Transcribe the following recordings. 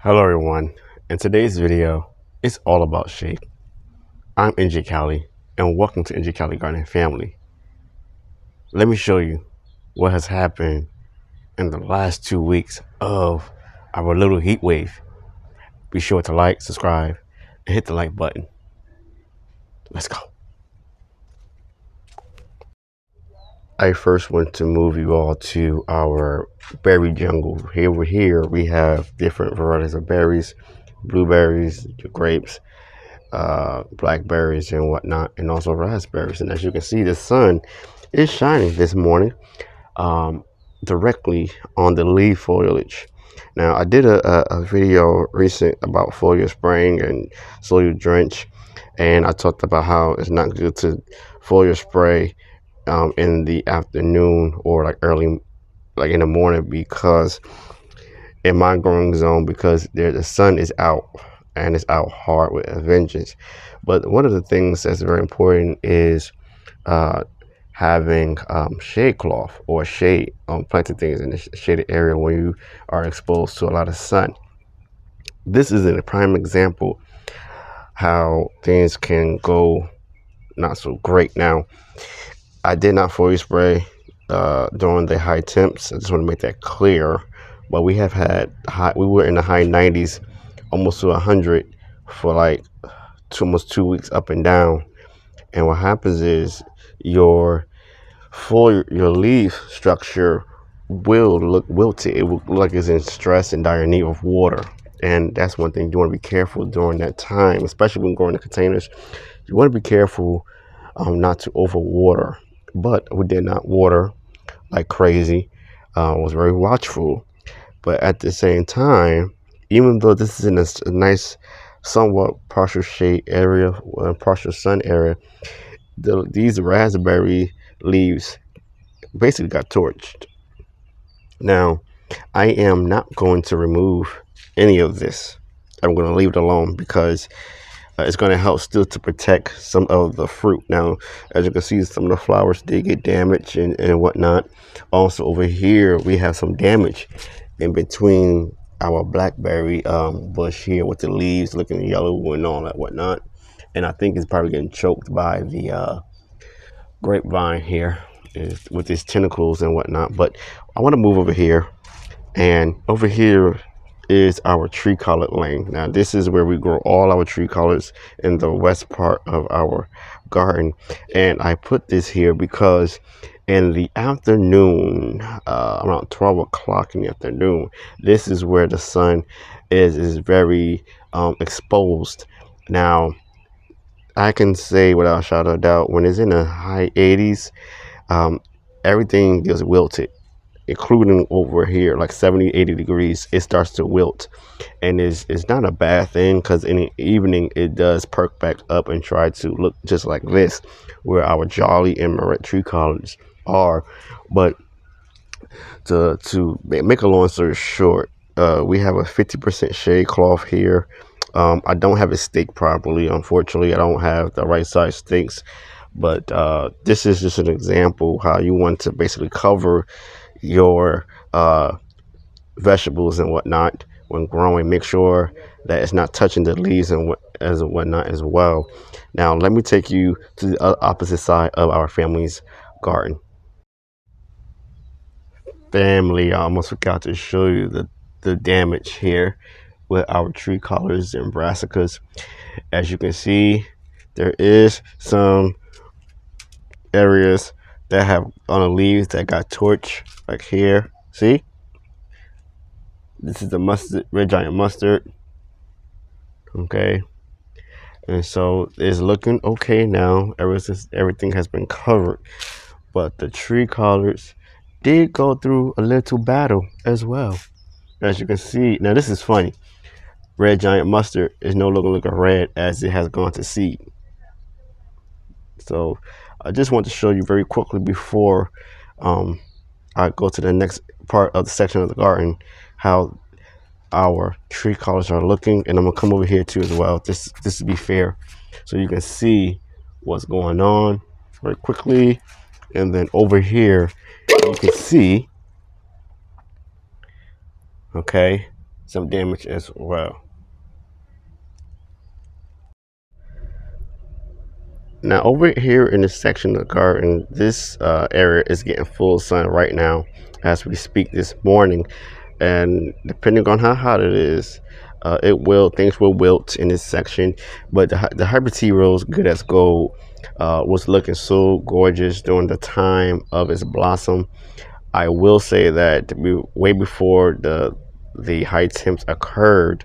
Hello everyone. In today's video, it's all about shade. I'm NJCali and welcome to NJCaliGardener family. Let me show you what has happened in the last 2 weeks of our little heat wave. Be sure to like, subscribe, and hit the like button. Let's go. I first want to move you all to our berry jungle. Here we have different varieties of berries, blueberries, grapes, blackberries and whatnot, and also raspberries. And as you can see, the sun is shining this morning directly on the leaf foliage. Now, I did a video recent about foliar spraying and soil drench, and I talked about how it's not good to foliar spray in the afternoon or like early, like in the morning, because in my growing zone, because the sun is out and it's out hard with a vengeance. But one of the things that's very important is having shade cloth or shade on planting things in the shaded area when you are exposed to a lot of sun. This is a prime example how things can go not so great. Now, I did not foliar spray during the high temps. I just want to make that clear. But we have had we were in the high 90s, almost to 100 for like almost 2 weeks up and down. And what happens is your leaf structure will look wilted. It will look like it's in stress and dire need of water. And that's one thing you want to be careful during that time, especially when growing in containers. You want to be careful not to overwater. But we did not water like crazy. Was very watchful. But at the same time, even though this is in a nice, somewhat partial shade area, partial sun area, these raspberry leaves basically got torched. Now, I am not going to remove any of this. I'm going to leave it alone because it's going to help still to protect some of the fruit. Now, as you can see, some of the flowers did get damaged and whatnot. Also, over here, we have some damage in between our blackberry bush here with the leaves looking yellow and all that whatnot. And I think it's probably getting choked by the grapevine here with its tentacles and whatnot. But I want to move over here, and over here is our tree collard lane. Now, this is where we grow all our tree collards in the west part of our garden. And I put this here because in the afternoon, around 12 o'clock in the afternoon, this is where the sun is very exposed. Now, I can say without a shadow of doubt, when it's in the high 80s, everything gets wilted, including over here, like 70, 80 degrees, it starts to wilt. And it's not a bad thing, because in the evening, it does perk back up and try to look just like this, where our jolly and Moret tree collards are. But to make a long story short, we have a 50% shade cloth here. I don't have it staked properly. Unfortunately, I don't have the right size stakes. But this is just an example how you want to basically cover your vegetables and whatnot when growing. Make sure that it's not touching the leaves and whatnot as well. Now, let me take you to the opposite side of our family's garden. Family, I almost forgot to show you the damage here with our tree collards and brassicas. As you can see, there is some areas that have on the leaves that got torched, like here. See, this is the mustard, red giant mustard. Okay, and so it's looking okay now ever since everything has been covered. But the tree collards did go through a little battle as well. As you can see, now this is funny. Red giant mustard is no longer looking red as it has gone to seed. So I just want to show you very quickly before I go to the next part of the section of the garden how our tree collards are looking. And I'm gonna come over here too as well, this to be fair, so you can see what's going on very quickly. And then over here you can see, okay, some damage as well. Now over here in this section of the garden, this area is getting full sun right now as we speak this morning. And depending on how hot it is, it will things will wilt in this section. But the hybrid tea rose, good as gold, was looking so gorgeous during the time of its blossom. I will say that way before the high temps occurred,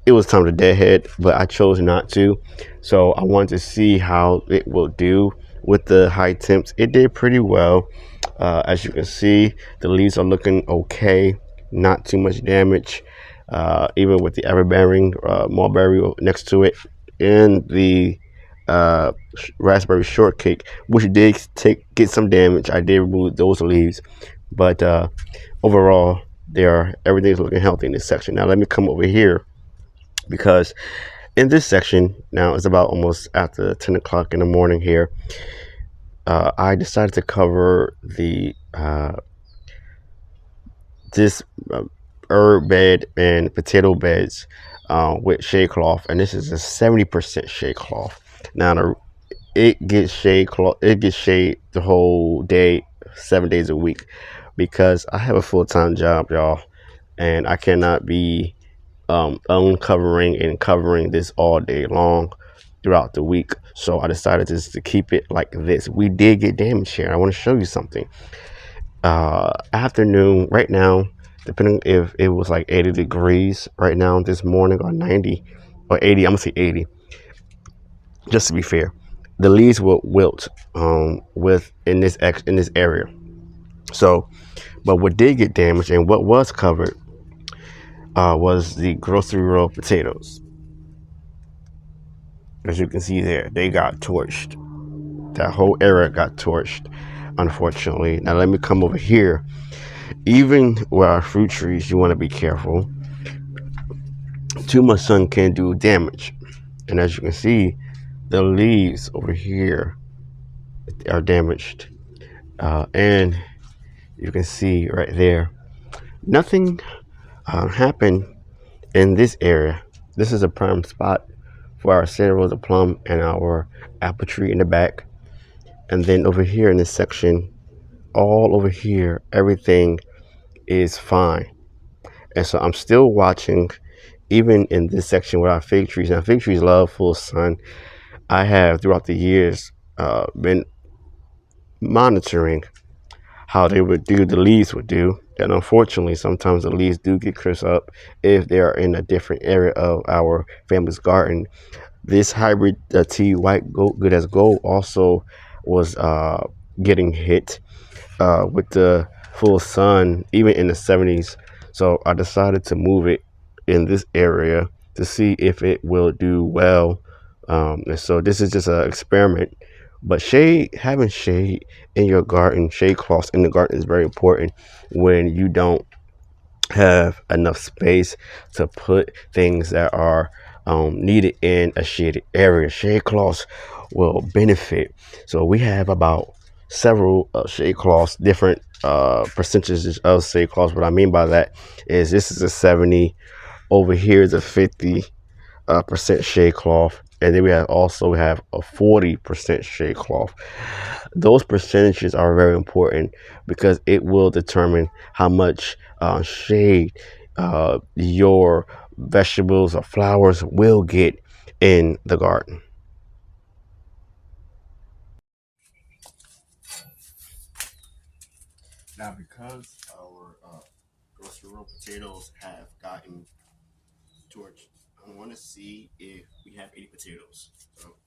it was time to deadhead, but I chose not to. So I wanted to see how it will do with the high temps. It did pretty well. As you can see, the leaves are looking okay, not too much damage. Even with the everbearing mulberry next to it, and the raspberry shortcake, which did get some damage. I did remove those leaves, but overall, everything's looking healthy in this section. Now let me come over here because in this section now it's about almost after 10 o'clock in the morning here. I decided to cover the this herb bed and potato beds with shade cloth, and this is a 70% shade cloth. Now it gets shade cloth, it gets shade the whole day, 7 days a week, because I have a full-time job, y'all, and I cannot be uncovering and covering this all day long throughout the week. So I decided just to keep it like this. We did get damage here. I want to show you something. Afternoon right now, depending if it was like 80 degrees right now this morning, or 90 or 80, I'm gonna say 80 just to be fair. The leaves will wilt with in this area. So but what did get damaged and what was covered was the grocery row potatoes. As you can see there, they got torched. That whole area got torched, unfortunately. Now let me come over here. Even with our fruit trees, you want to be careful. Too much sun can do damage. And as you can see, the leaves over here are damaged. And you can see right there, nothing happened in this area. This is a prime spot for our Santa Rosa plum and our apple tree in the back. And then over here in this section, all over here, everything is fine. And so I'm still watching, even in this section with our fig trees. Now, fig trees love full sun. I have throughout the years been monitoring how they would do, the leaves would do. And unfortunately, sometimes the leaves do get crisp up if they are in a different area of our family's garden. This hybrid tea white gold, good as gold, also was getting hit with the full sun, even in the 70s. So I decided to move it in this area to see if it will do well. And so this is just an experiment. But having shade in your garden, shade cloths in the garden is very important when you don't have enough space to put things that are needed in a shaded area. Shade cloths will benefit. So we have about several shade cloths, different percentages of shade cloths. What I mean by that is this is a 70, over here is a 50 percent shade cloth, and then we have a 40% shade cloth. Those percentages are very important because it will determine how much shade your vegetables or flowers will get in the garden. Now, because our grocery row potatoes have gotten torched, I want to see if we have any potatoes. So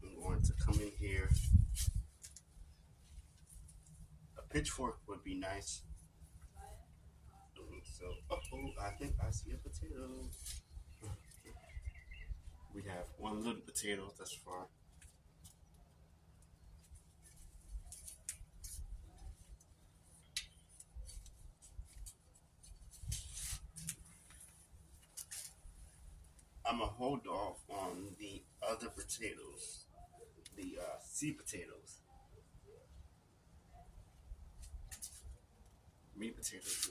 I'm going to come in here. A pitchfork would be nice. So, I think I see a potato. We have one little potato thus far. I'm gonna hold off on the other potatoes, the seed potatoes. Meat potatoes.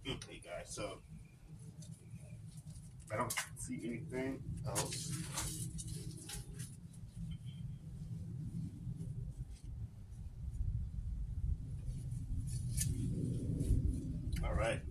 Okay, guys. So I don't see anything else. All right.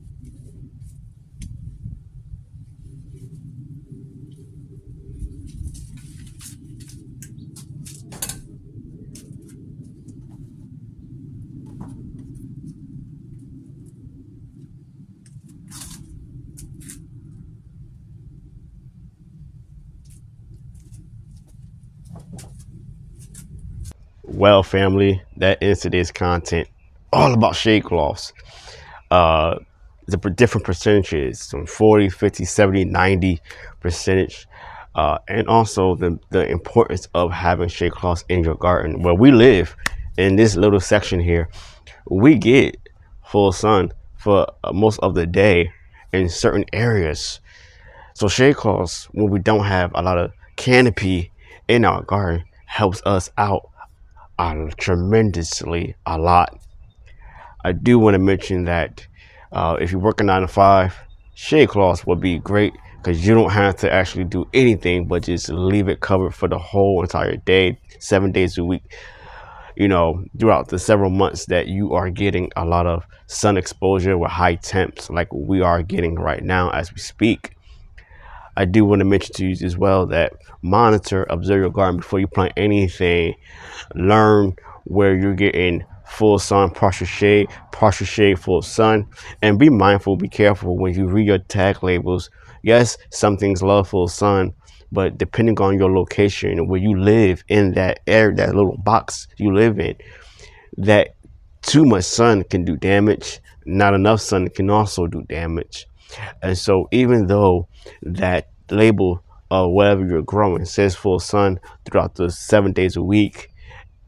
Well, family, that ends today's content. All about shade cloths. Uh, the different percentages from 40, 50, 70, 90 percentage. And also the importance of having shade cloths in your garden. Where we live in this little section here, we get full sun for most of the day in certain areas. So shade cloths, when we don't have a lot of canopy in our garden, helps us out tremendously a lot. I do want to mention that if you work a 9 to 5, shade cloths would be great because you don't have to actually do anything but just leave it covered for the whole entire day, 7 days a week. You know, throughout the several months that you are getting a lot of sun exposure with high temps like we are getting right now as we speak. I do want to mention to you as well that monitor, observe your garden before you plant anything. Learn where you're getting full sun, partial shade, full sun, and be mindful, be careful when you read your tag labels. Yes, some things love full sun, but depending on your location where you live in that area, that little box you live in, that too much sun can do damage. Not enough sun can also do damage. And so even though that label of whatever you're growing says full sun throughout the 7 days a week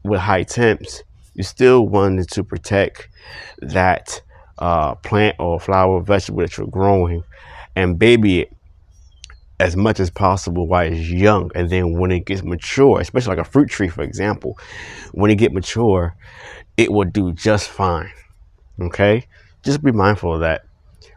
with high temps, you still wanted to protect that plant or flower or vegetable that you're growing and baby it as much as possible while it's young. And then when it gets mature, especially like a fruit tree, for example, when it get mature, it will do just fine. Okay, just be mindful of that.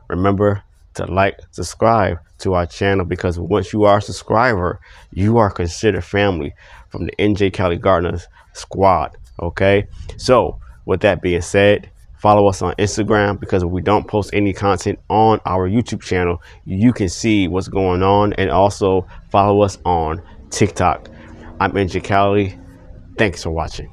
Remember to like, subscribe to our channel because once you are a subscriber, you are considered family from the NJCaliGardener squad. Okay, so with that being said, follow us on Instagram because we don't post any content on our YouTube channel. You can see what's going on, and also follow us on TikTok. I'm NJ Cali. Thanks for watching.